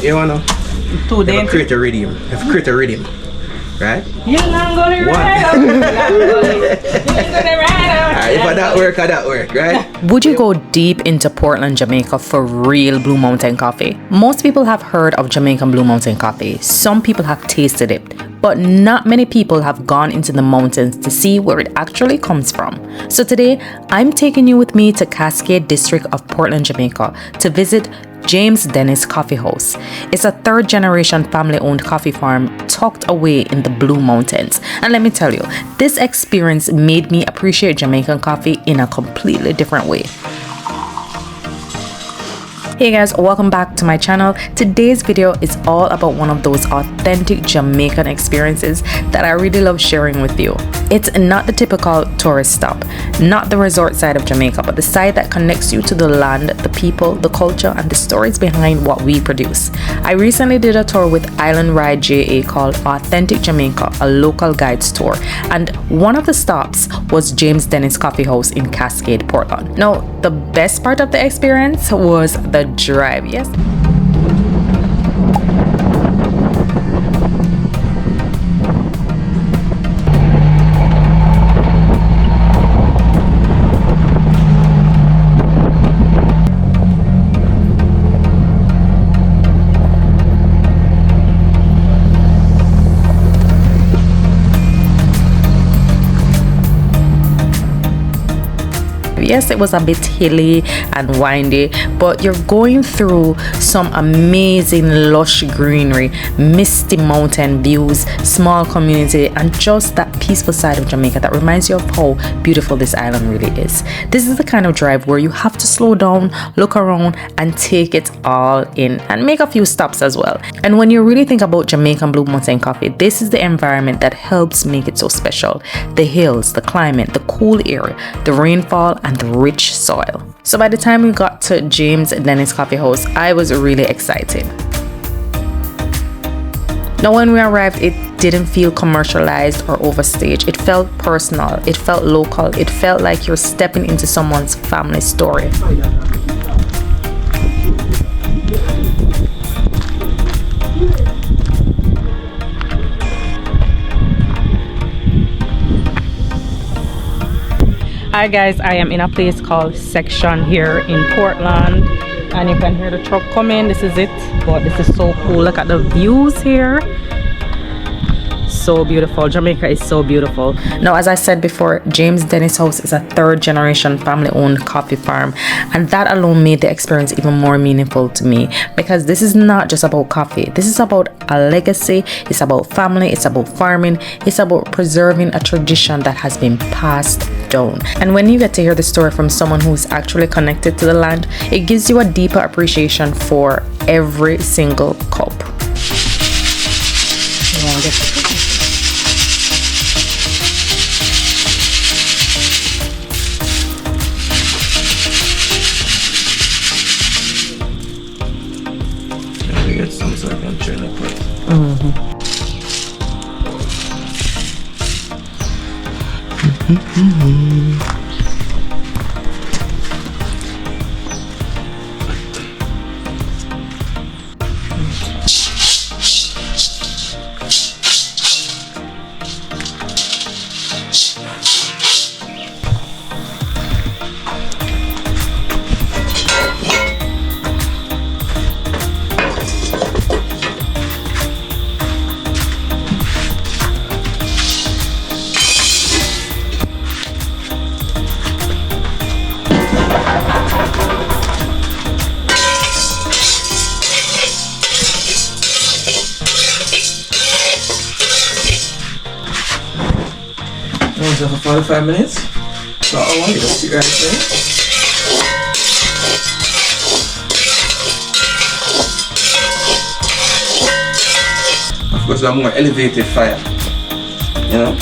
You wanna? Too dangerous. Create a rhythm. Have create a rhythm. Right? You're not gonna ride out. If that work, right? Would you go deep into Portland, Jamaica for real Blue Mountain coffee? Most people have heard of Jamaican Blue Mountain coffee. Some people have tasted it, but not many people have gone into the mountains to see where it actually comes from. So today, I'm taking you with me to Cascade District of Portland, Jamaica to visit James Dennis Coffee House. It's a third generation family owned coffee farm tucked away in the Blue Mountains. And let me tell you, this experience made me appreciate Jamaican coffee in a completely different way. Hey guys, welcome back to my channel. Today's video is all about one of those authentic Jamaican experiences that I really love sharing with you. It's not the typical tourist stop, not the resort side of Jamaica, but the side that connects you to the land, the people, the culture, and the stories behind what we produce. I recently did a tour with Island Ride JA called Authentic Jamaica, a local guides tour, and one of the stops was James Dennis Coffee House in Cascade, Portland. Now, the best part of the experience was the drive. Yes. Yes, it was a bit hilly and windy, but you're going through some amazing lush greenery, misty mountain views, small community, and just that peaceful side of Jamaica that reminds you of how beautiful this island really is. This is the kind of drive where you have to slow down, look around, and take it all in, and make a few stops as well. And when you really think about Jamaican Blue Mountain coffee, this is the environment that helps make it so special. The hills, the climate, the cool air, the rainfall, and the rich soil. So by the time we got to James Dennis Coffee House, I was really excited. Now when we arrived, it didn't feel commercialized or overstaged. It felt personal, it felt local, it felt like you're stepping into someone's family story. Hi guys, I am in a place called Section here in Portland, and you can hear the truck coming. This is it, but this is so cool. Look at the views here. So beautiful. Jamaica is so beautiful. Now, as I said before, James Dennis House is a third generation family owned coffee farm, and that alone made the experience even more meaningful to me, because this is not just about coffee. This is about a legacy, it's about family, it's about farming, it's about preserving a tradition that has been passed down. And when you get to hear the story from someone who's actually connected to the land, it gives you a deeper appreciation for every single cup. Get some sort of trailer put. For 45 minutes. So I want you to sit right there. Of course, we have more elevated fire. You know?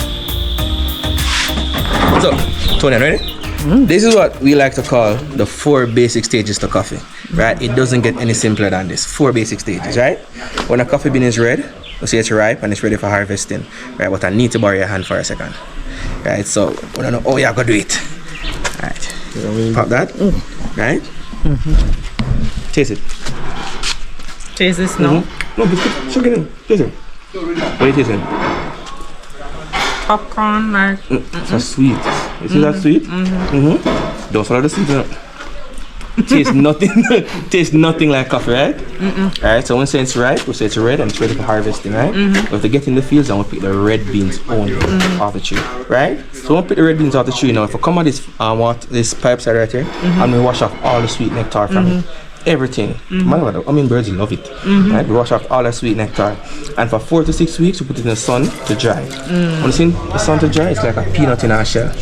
So, Tony, ready? This is what we like to call the 4 basic stages to coffee. Right? It doesn't get any simpler than this. 4 basic stages, right? When a coffee bean is red, we say it's ripe and it's ready for harvesting. Right? But I need to borrow your hand for a second. Right, so we don't know. Oh yeah, go do it. Right, pop that. Right, taste it. Taste this now. No, biscuit. Sugar in. Taste it. What are you tasting? Popcorn, like. So sweet. You see that sweet? Don't swallow the sweet. Tastes nothing like coffee, right? Alright, so when we say it's ripe, we say it's red and it's ready for harvesting, right? But if they get in the fields, then we'll pick the red beans only off the tree, right? So we'll pick the red beans off the tree now. If we come at this pipe side right here, and we wash off all the sweet nectar from it. Everything. Birds love it. Right? We wash off all the sweet nectar. And for 4 to 6 weeks, we put it in the sun to dry. When you see the sun to dry, it's like a peanut in our shell.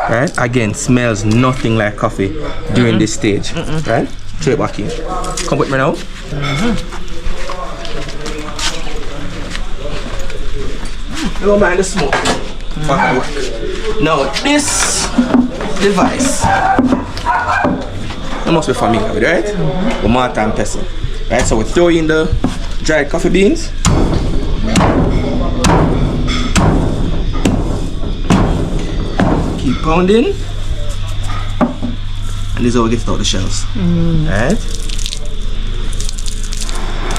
Right? Again, smells nothing like coffee during this stage. Right? Throw it back in. Come with me now. Don't mind the smoke. Now, this device, you must be familiar with it, right? The mortar and pestle. Right? So we throw in the dried coffee beans. Keep pounding, and this is how we get it out the shells. Right?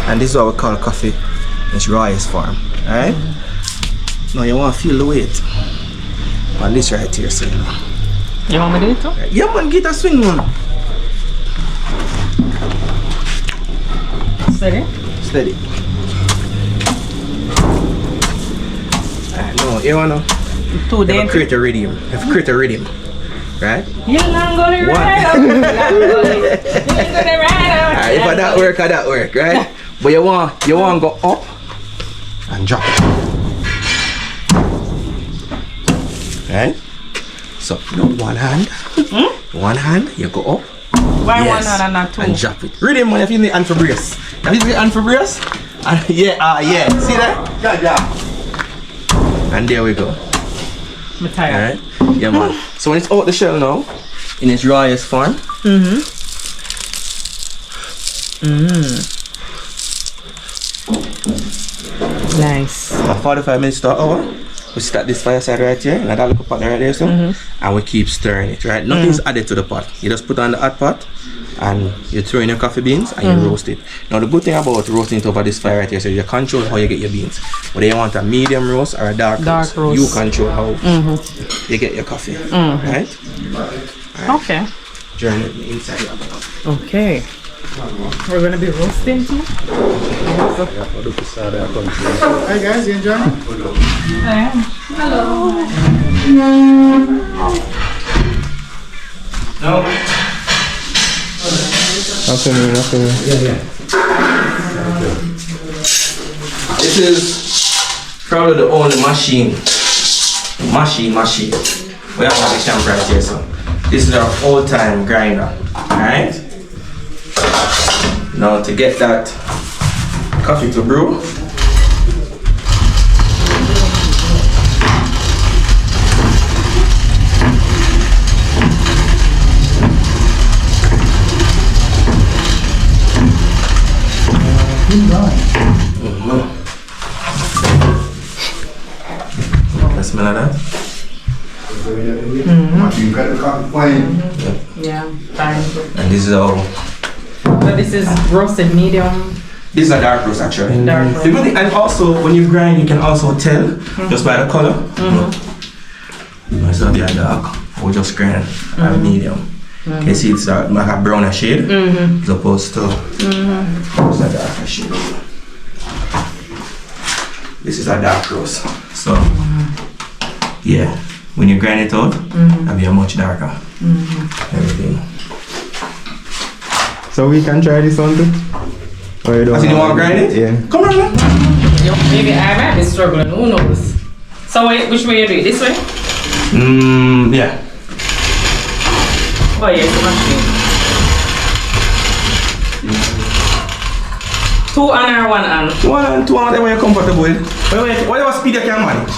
And this is what we call coffee in its rawest form. Right? Now you want to feel the weight on this right here, so you want me to do it too? Yeah man, get a swing man. Steady? Steady. No, you wanna Too dainty. create a rhythm. You have to create a rhythm. Right? You're not gonna ride out. You're not gonna ride out. If that work, right? But you want to go up and drop it. Right? So one hand, you go up. Why one hand and not two? And drop it. Rhythm man, if you need hand for brace. If you need hand for brace, yeah. See that? Yeah. And there we go. I'm tired. Alright? Yeah man. So when it's out the shell now, in its rawest form. Nice. For 45 minutes to an hour, we start this fireside right here, and that little pot right there, so, and we keep stirring it, right? Nothing's added to the pot. You just put on the hot pot, and you throw in your coffee beans, and you roast it. Now the good thing about roasting it over this fire right here, so you control how you get your beans. Whether you want a medium roast or a dark roast, you control how you get your coffee, right? Okay. Join it inside your mouth. Okay. We're gonna be roasting too. Hi guys, you enjoying? Hello. No. Nothing. Yeah. This is probably the only machine. We have a camp right here, so this is our old-time grinder. Alright? Now to get that coffee to brew, the smell of that? You got the coffee flame. Yeah, fine. And this is how. So this is roasted medium. This is a dark roast actually. Dark roast. The good thing, and also when you grind, you can also tell just by the color. It's not that dark. We just grind a medium. Okay, see it's like a browner shade as opposed to it's a darker shade. This is a dark roast. So yeah, when you grind it out, it'll be a much darker. Everything. So we can try this one too? Or you don't I think you want to grind it? Yeah. Come on, man. Maybe I might be struggling, who knows? So wait, which way you do it? This way? Yeah. Oh yeah, it's a machine. 2 on or 1 on? 1 and 2 on, whatever you're comfortable with. Whatever speed you can manage.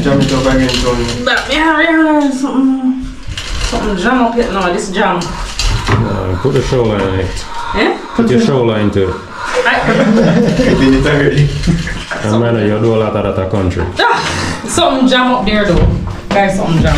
Jam it up again, Tony. Yeah, something jam up here. No, this jam. Put the shoulder in it. Eh? Put your shoulder into it. And man, you do a lot of that country. Something jam up there though. Guys, something jam.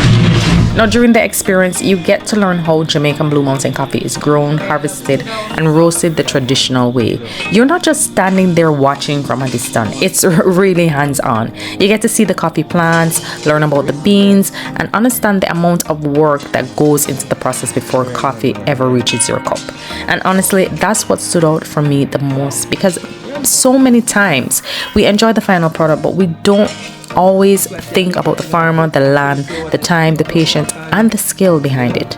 Now, during the experience, you get to learn how Jamaican Blue Mountain coffee is grown, harvested, and roasted the traditional way. You're not just standing there watching from a distance. It's really hands-on. You get to see the coffee plants, learn about the beans, and understand the amount of work that goes into the process before coffee ever reaches your cup. And honestly, that's what stood out for me the most, because so many times we enjoy the final product, but we don't always think about the farmer, the land, the time, the patience, and the skill behind it.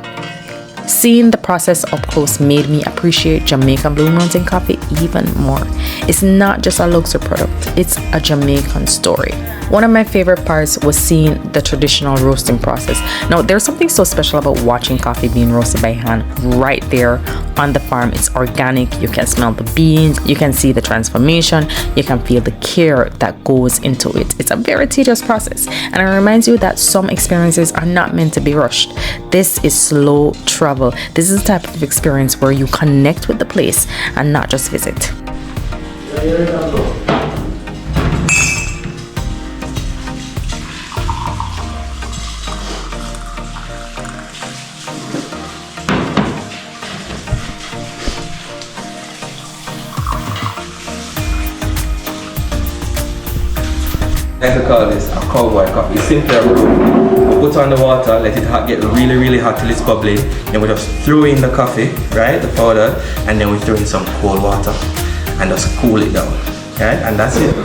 Seeing the process up close made me appreciate Jamaican Blue Mountain coffee even more. It's not just a luxury product, it's a Jamaican story. One of my favorite parts was seeing the traditional roasting process. Now, there's something so special about watching coffee being roasted by hand right there on the farm. It's organic, you can smell the beans, you can see the transformation, you can feel the care that goes into it. It's a very tedious process, and it reminds you that some experiences are not meant to be rushed. This is slow travel. This is the type of experience where you connect with the place and not just visit. I like to call this a cowboy coffee. It's simpler. We put on the water, let it get really, really hot till it's bubbling. Then we just throw in the coffee, right, the powder, and then we throw in some cold water and just cool it down, right? And that's it.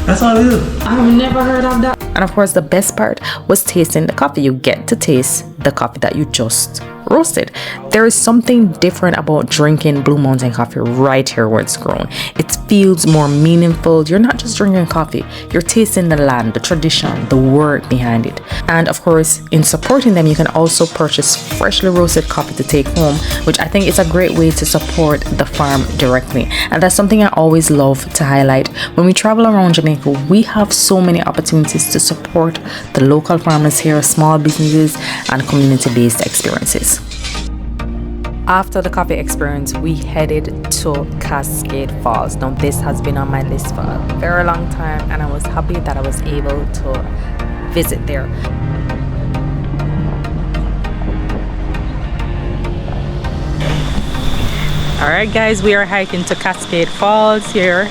That's all we do. I've never heard of that. And of course, the best part was tasting the coffee. You get to taste the coffee that you just roasted. There is something different about drinking Blue Mountain coffee right here where it's grown. It feels more meaningful. You're not just drinking coffee, you're tasting the land, the tradition, the work behind it. And of course, in supporting them, you can also purchase freshly roasted coffee to take home, which I think is a great way to support the farm directly. And that's something I always love to highlight. When we travel around Jamaica, we have so many opportunities to support the local farmers here, small businesses, and community-based experiences. After the coffee experience, we headed to Cascade Falls. Now, this has been on my list for a very long time, and I was happy that I was able to visit there. All right, guys, we are hiking to Cascade Falls here.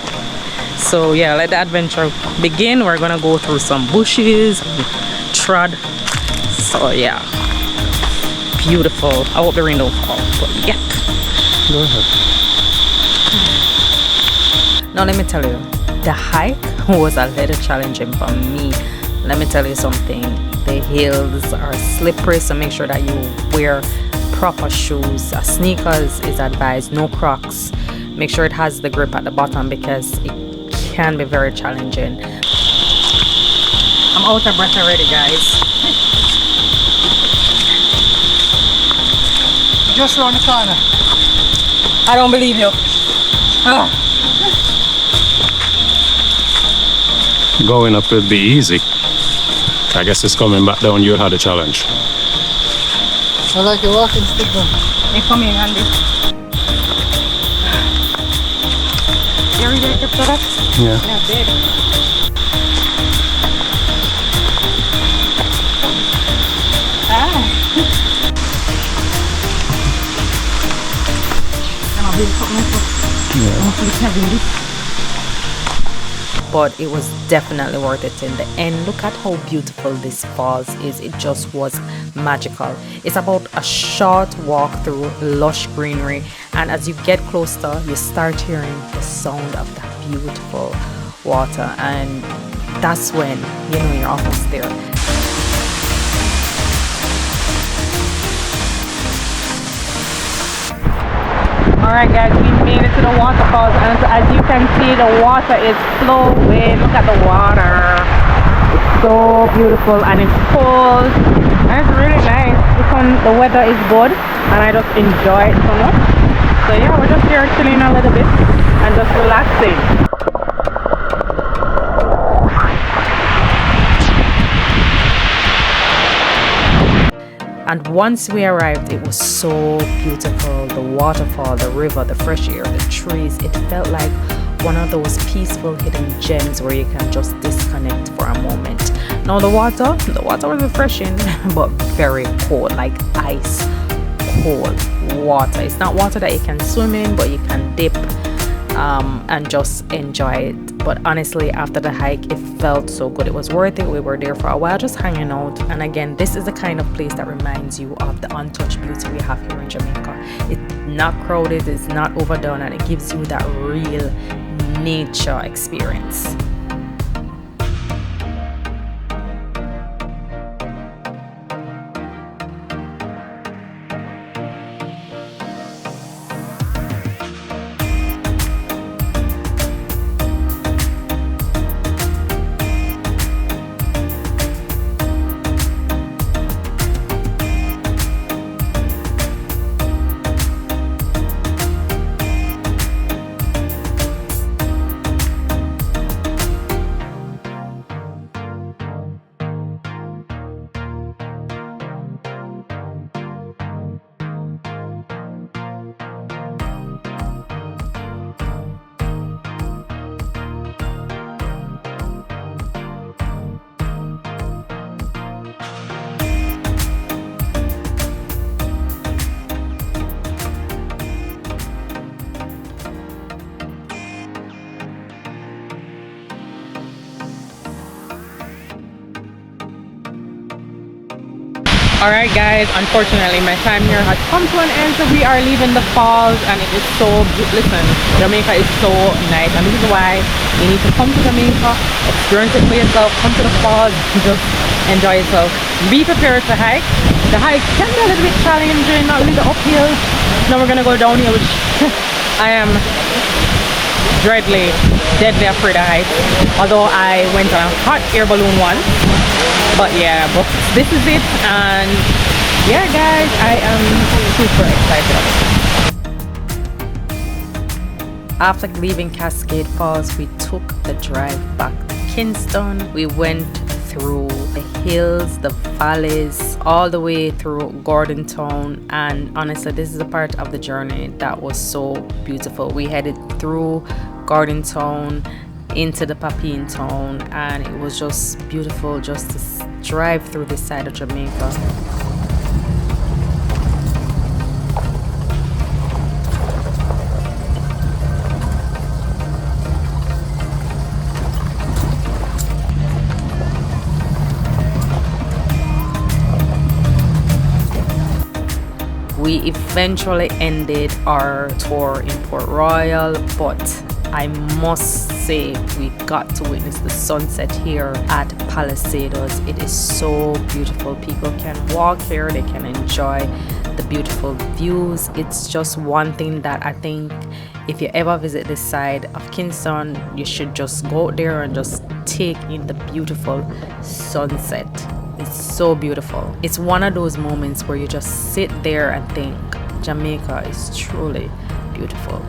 So yeah, let the adventure begin. We're gonna go through some bushes, trod. So yeah, beautiful. I hope the rain don't fall, but yep. Go ahead. Now let me tell you, the hike was a little challenging for me. Let me tell you something, the hills are slippery, so make sure that you wear proper shoes. Sneakers is advised, no Crocs. Make sure it has the grip at the bottom because it can be very challenging. I'm out of breath already, guys. Just around the corner. I don't believe you. Oh. Going up would be easy. I guess it's coming back down, you'll have the challenge. I like your walking stick though. Hey, come here, Andy. You already get the product? Yeah. Yeah, babe. But it was definitely worth it in the end. Look at how beautiful this falls is. It just was magical. It's about a short walk through lush greenery, and as you get closer, you start hearing the sound of that beautiful water, and that's when you know you're almost there. Alright guys, we made it to the waterfalls, and as you can see, the water is flowing. Look at the water. It's so beautiful and it's cold and it's really nice. The weather is good and I just enjoy it so much. So yeah, we're just here chilling a little bit and just relaxing. And once we arrived, it was so beautiful. The waterfall, the river, the fresh air, the trees. It felt like one of those peaceful hidden gems where you can just disconnect for a moment. Now the water was refreshing, but very cold, like ice cold water. It's not water that you can swim in, but you can dip and just enjoy it. But honestly, after the hike, it felt so good. It was worth it. We were there for a while just hanging out. And again, this is the kind of place that reminds you of the untouched beauty we have here in Jamaica. It's not crowded, it's not overdone, and it gives you that real nature experience. Alright guys, unfortunately my time here has come to an end, so we are leaving the falls, and it is so listen, Jamaica is so nice, and this is why you need to come to Jamaica, experience it for yourself, come to the falls, just enjoy yourself. Be prepared to hike. The hike can be a little bit challenging, not really uphill. Now we're gonna go downhill, which I am deadly afraid of heights, although I went on a hot air balloon once. But yeah, but this is it, and yeah guys, I am super excited. After leaving Cascade Falls, we took the drive back to Kingston. We went through the hills, the valleys, all the way through Gordon Town, and honestly this is a part of the journey that was so beautiful. We headed through Gordon Town into the Papine Town, and it was just beautiful just to drive through this side of Jamaica. We eventually ended our tour in Port Royal, but I must say we got to witness the sunset here at Palisadoes. It is so beautiful. People can walk here, they can enjoy the beautiful views. It's just one thing that I think if you ever visit this side of Kingston, you should just go there and just take in the beautiful sunset. It's so beautiful. It's one of those moments where you just sit there and think Jamaica is truly beautiful.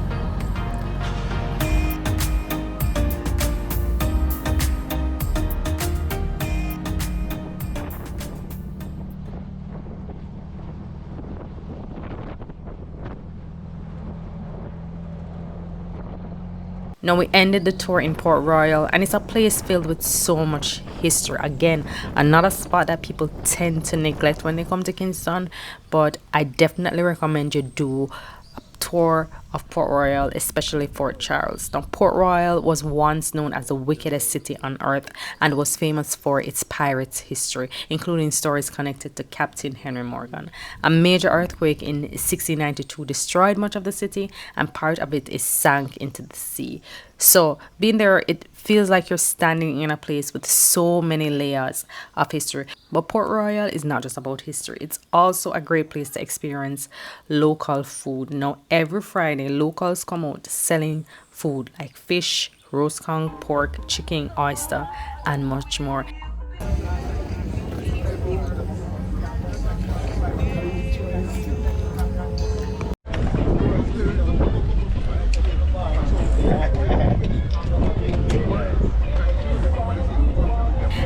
Now we ended the tour in Port Royal, and it's a place filled with so much history. Again, another spot that people tend to neglect when they come to Kingston, but I definitely recommend you do a tour of Port Royal, especially Fort Charles. Now, Port Royal was once known as the wickedest city on earth and was famous for its pirates history, including stories connected to Captain Henry Morgan. A major earthquake in 1692 destroyed much of the city, and part of it is sank into the sea. So being there, it feels like you're standing in a place with so many layers of history. But Port Royal is not just about history, it's also a great place to experience local food. Now every Friday locals come out selling food like fish, roast conch, pork, chicken, oyster, and much more.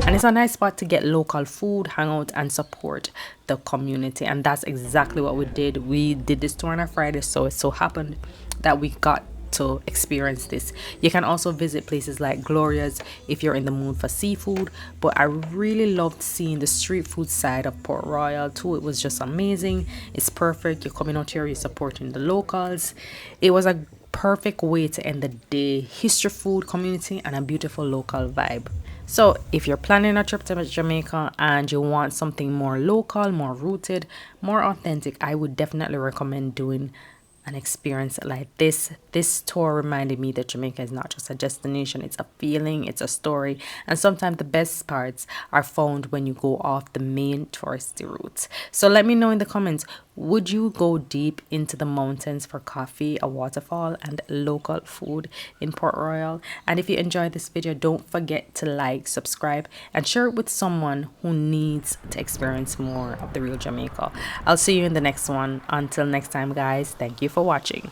And it's a nice spot to get local food, hang out, and support the community. And that's exactly what we did. We did this tour on a Friday, so it so happened that we got to experience this. You can also visit places like Gloria's if you're in the mood for seafood, but I really loved seeing the street food side of Port Royal too. It was just amazing. It's perfect. You're coming out here, you're supporting the locals. It was a perfect way to end the day. History, food, community, and a beautiful local vibe. So if you're planning a trip to Jamaica and you want something more local, more rooted, more authentic, I would definitely recommend doing an experience like this. This tour reminded me that Jamaica is not just a destination, it's a feeling, it's a story, and sometimes the best parts are found when you go off the main touristy routes. So let me know in the comments, would you go deep into the mountains for coffee, a waterfall, and local food in Port Royal? And if you enjoyed this video, don't forget to like, subscribe, and share it with someone who needs to experience more of the real Jamaica. I'll see you in the next one. Until next time, guys, thank you for watching.